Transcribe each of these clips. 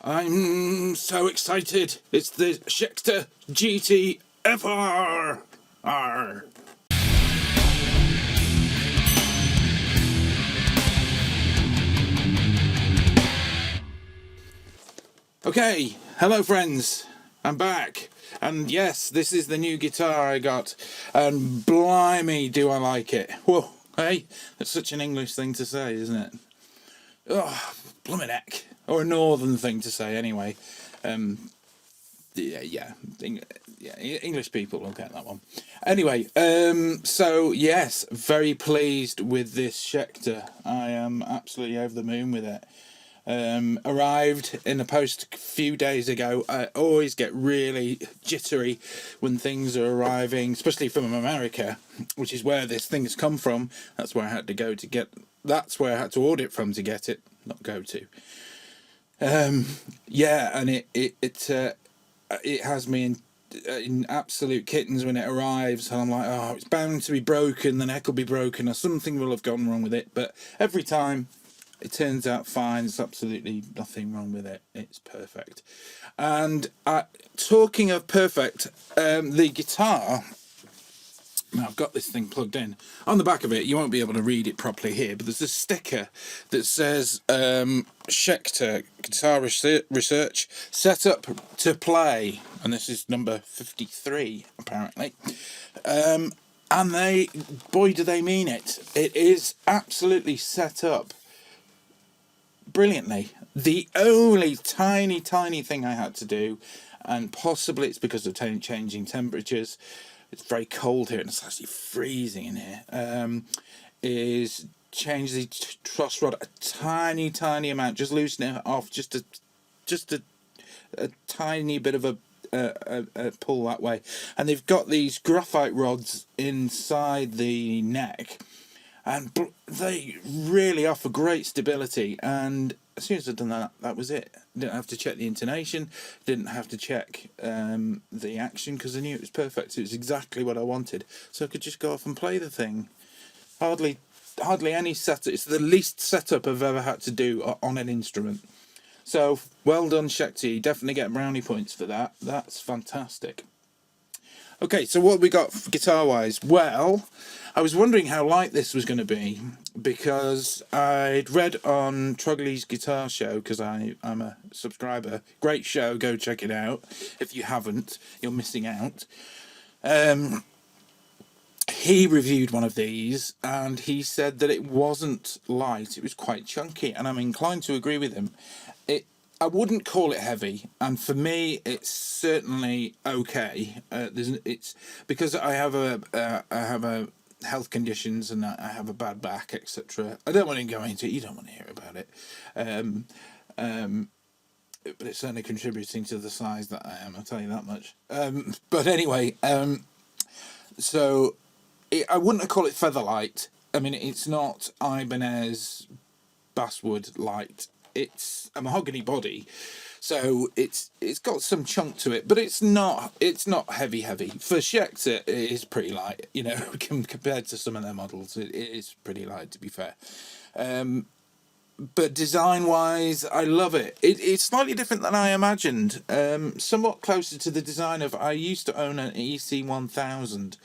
I'm so excited. It's the Schecter GTFR. Okay, hello friends. I'm back. And yes, this is the new guitar I got. And blimey, do I like it. Whoa, hey, that's such an English thing to say, isn't it? Oh, blummin' heck. Or a northern thing to say, anyway. English people will get that one. Anyway, so yes, very pleased with this Schecter. I am absolutely over the moon with it. Arrived in the post a few days ago. I always get really jittery when things are arriving, especially from America, which is where this thing has come from. That's where I had to go to get. That's where I had to order it from to get it, not go to. Yeah, and it has me in absolute kittens when it arrives, and I'm like, oh, it's bound to be broken. The neck will be broken, or something will have gone wrong with it. But every time, it turns out fine. There's absolutely nothing wrong with it. It's perfect. And talking of perfect, the guitar. Now I've got this thing plugged in. On the back of it, you won't be able to read it properly here, but there's a sticker that says Schecter Guitar Research Set Up to Play, and this is number 53 apparently. And they, boy, do they mean it! It is absolutely set up brilliantly. The only tiny thing I had to do, and possibly it's because of changing temperatures. It's very cold here and it's actually freezing in here, is change the truss rod a tiny amount, just loosen it off, just a tiny bit of a pull that way. And they've got these graphite rods inside the neck, and they really offer great stability. And as soon as I'd done that, that was it. Didn't have to check the intonation, didn't have to check the action, because I knew it was perfect. It was exactly what I wanted, so I could just go off and play the thing. Hardly any setup. It's the least setup I've ever had to do on an instrument. So well done, Schecter. You definitely get brownie points for that. That's fantastic. Okay, so what have we got guitar-wise? Well, I was wondering how light this was going to be, because I'd read on Trogley's Guitar Show, because I'm a subscriber. Great show, go check it out. If you haven't, you're missing out. He reviewed one of these, and he said that it wasn't light, it was quite chunky, and I'm inclined to agree with him. I wouldn't call it heavy, and for me, it's certainly okay. It's because I have a health conditions, and I have a bad back, etc. I don't want to go into it. You don't want to hear about it, but it's certainly contributing to the size that I am. I'll tell you that much. But anyway, so I wouldn't call it featherlight. I mean, it's not Ibanez basswood light. It's a mahogany body, so it's got some chunk to it, but it's not heavy. For Schecter, it is pretty light, you know, compared to some of their models. It is pretty light, to be fair. But design-wise, I love it. It's slightly different than I imagined. Somewhat closer to the design of, I used to own an EC1000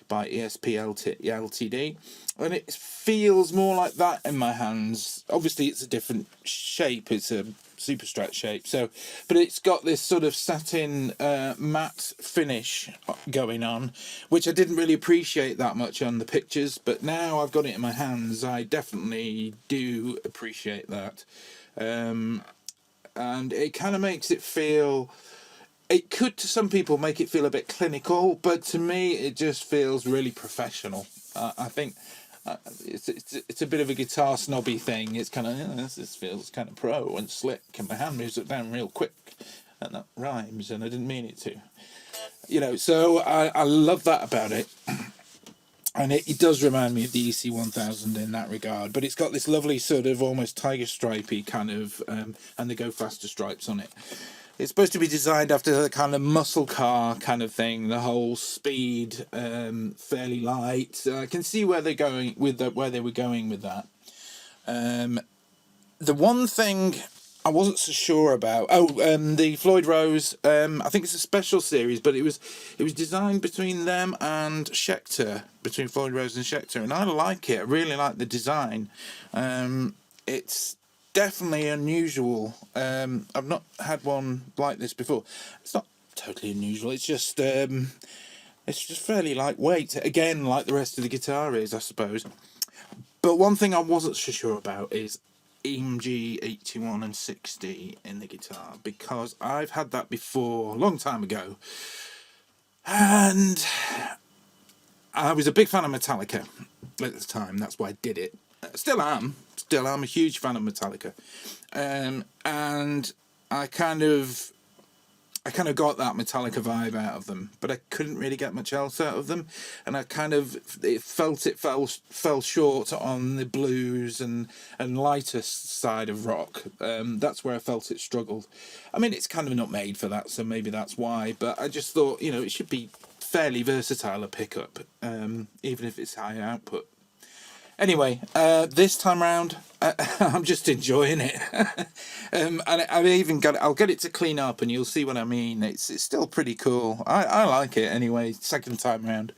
by ESP Ltd, and it feels more like that in my hands. Obviously, it's a different shape. It's a super stretch shape. So, but it's got this sort of satin matte finish going on, which I didn't really appreciate that much on the pictures. But now I've got it in my hands, I definitely do appreciate that. And it kind of makes it feel. It could, to some people, make it feel a bit clinical, but to me, it just feels really professional. I think it's a bit of a guitar snobby thing. It's kind of, this feels kind of pro and slick, and my hand moves it down real quick, and that rhymes, and I didn't mean it to. You know, so I love that about it. And it does remind me of the EC1000 in that regard, but it's got this lovely sort of almost tiger stripey kind of, and the go faster stripes on it. It's supposed to be designed after the kind of muscle car kind of thing, the whole speed, fairly light. I can see where they're going with where they were going with that. The one thing I wasn't so sure about. The Floyd Rose. I think it's a special series, but it was designed between them and Schecter, between Floyd Rose and Schecter, and I like it. I really like the design. It's definitely unusual. I've not had one like this before. It's not totally unusual. It's just fairly lightweight. Again, like the rest of the guitar is, I suppose. But one thing I wasn't so sure about is EMG 81 and 60 in the guitar, because I've had that before a long time ago, and I was a big fan of Metallica at the time. That's why I did it. Still am a huge fan of Metallica, and I kind of got that Metallica vibe out of them, but I couldn't really get much else out of them, and it fell short on the blues and lighter side of rock. That's where I felt it struggled. I mean, it's kind of not made for that, so maybe that's why. But I just thought, it should be fairly versatile a pickup, even if it's high output. Anyway, this time round, I'm just enjoying it, and I've even I'll get it to clean up, and you'll see what I mean. It's still pretty cool. I like it anyway. Second time round.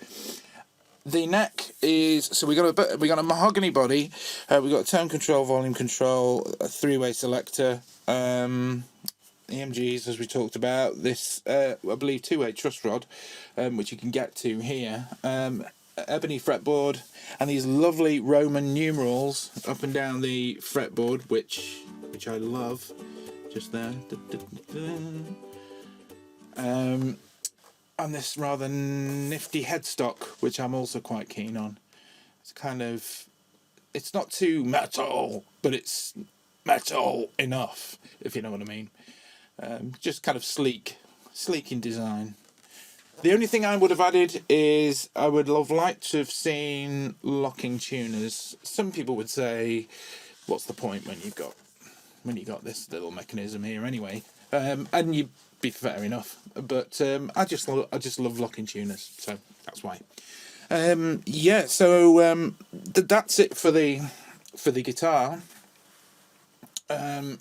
The neck is, so we got a mahogany body. We got a tone control, volume control, a 3-way selector. EMGs, as we talked about. This, I believe, 2-way truss rod, which you can get to here. Ebony fretboard, and these lovely Roman numerals up and down the fretboard, which I love. Just there. And this rather nifty headstock, which I'm also quite keen on. It's not too metal, but it's metal enough, if you know what I mean. Just kind of sleek in design. The only thing I would have added is I would have liked to have seen locking tuners. Some people would say, what's the point when you got this little mechanism here anyway? And you'd be fair enough. But I just love locking tuners, so that's why. That's it for the guitar. Don't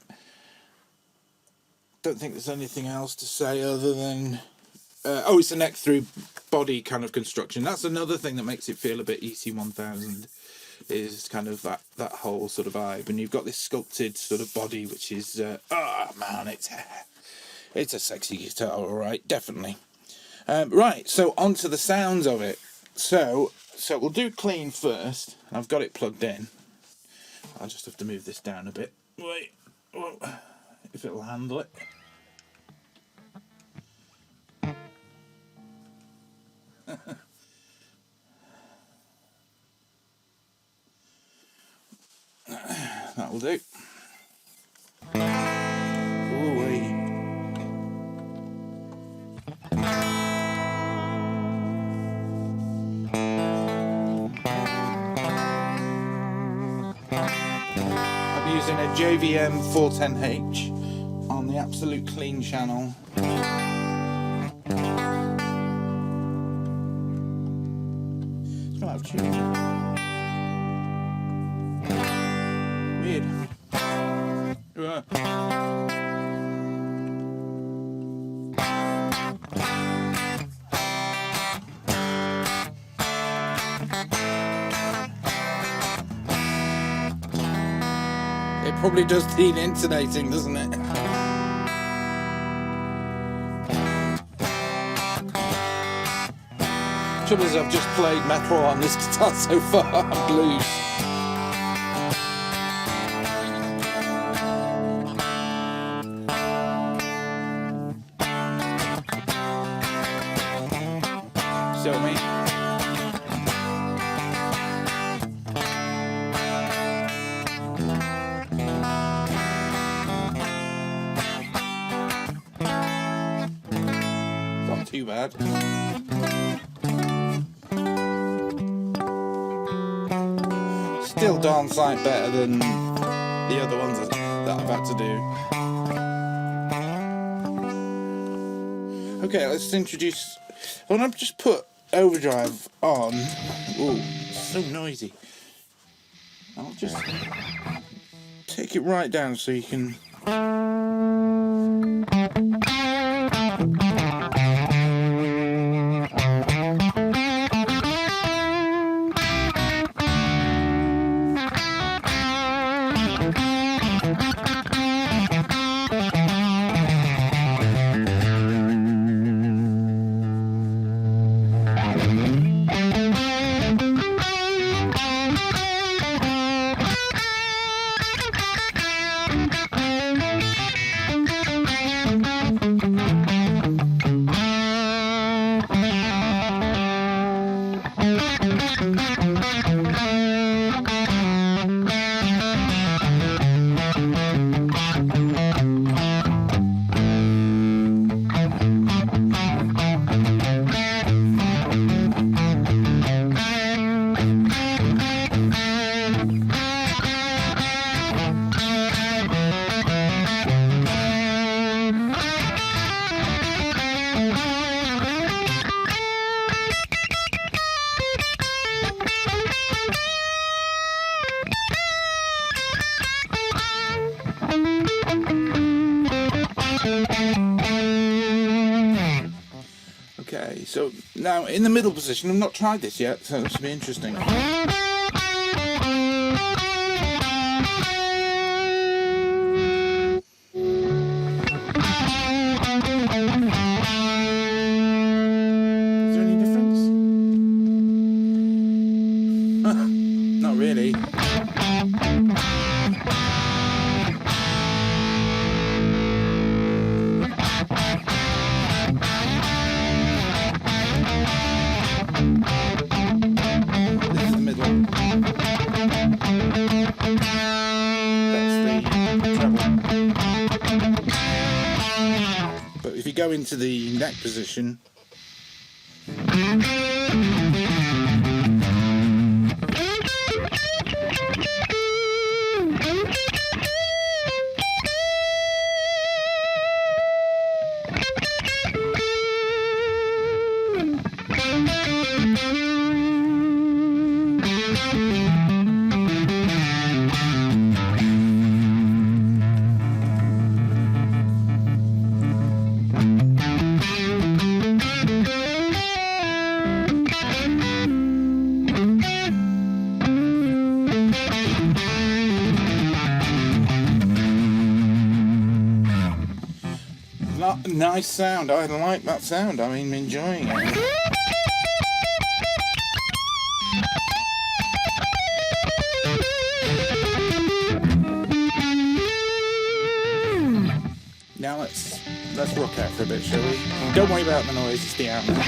think there's anything else to say other than it's a neck through body kind of construction. That's another thing that makes it feel a bit EC1000, is kind of that whole sort of vibe. And you've got this sculpted sort of body, which is it's a sexy guitar, all right, definitely. Right, so on to the sounds of it. So we'll do clean first. I've got it plugged in. I'll just have to move this down a bit. Wait, if it'll handle it. That'll do. Ooh-wee. I'm using a JVM410h on the Absolute Clean channel. It's not tuned. Weird. It probably does need intonating, doesn't it? Trouble is, I've just played metal on this guitar so far, blues. Show me. Not too bad. Still darn sight better than the other ones that I've had to do. Okay, let's introduce. I want to just put overdrive on. Ooh, so noisy. I'll just take it right down so you can Okay, so now in the middle position, I've not tried this yet, so this will be interesting. Is there any difference? Not really. But if you go into the neck position, nice sound. I like that sound. I'm enjoying it. Now let's rock out for a bit, shall we? Don't worry about the noise. It's the outlet.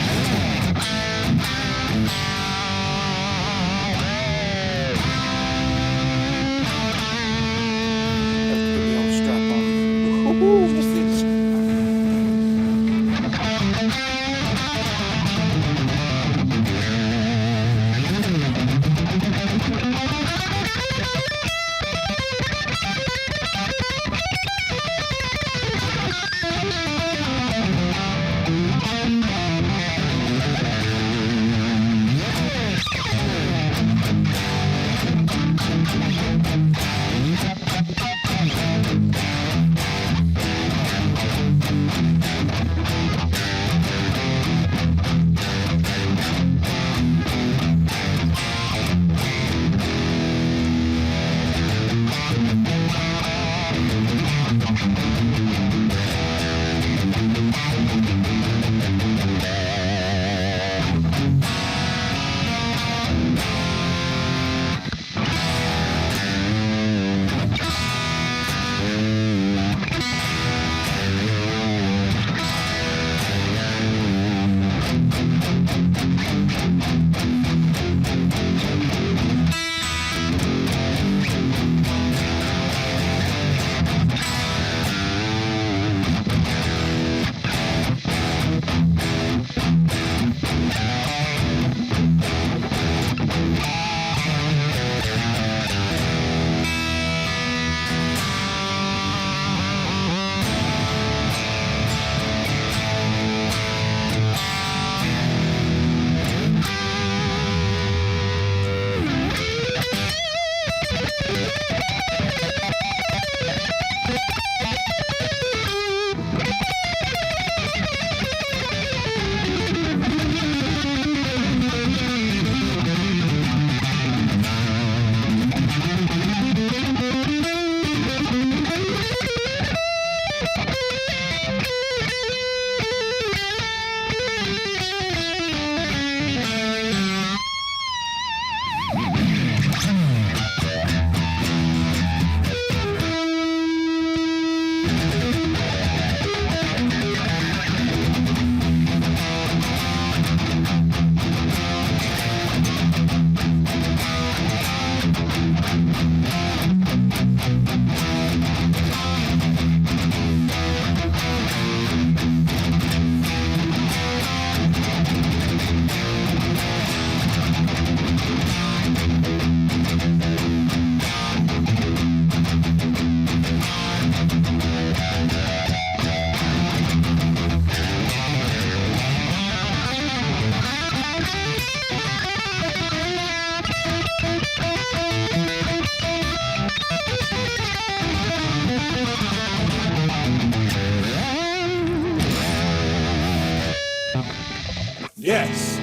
Yes.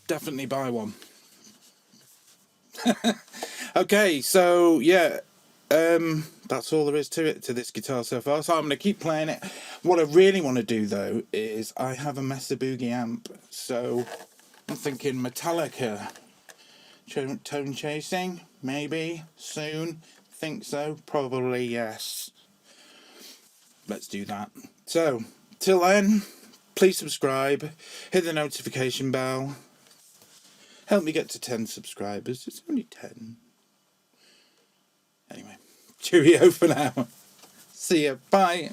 Definitely buy one. Okay, so yeah, that's all there is to it, to this guitar so far. So I'm going to keep playing it. What I really want to do though is I have a Mesa Boogie amp, so I'm thinking Metallica tone chasing, maybe soon. Think so, probably yes. Let's do that. So till then, please subscribe, hit the notification bell. Help me get to 10 subscribers. It's only 10. Anyway, cheerio for now. See ya. Bye.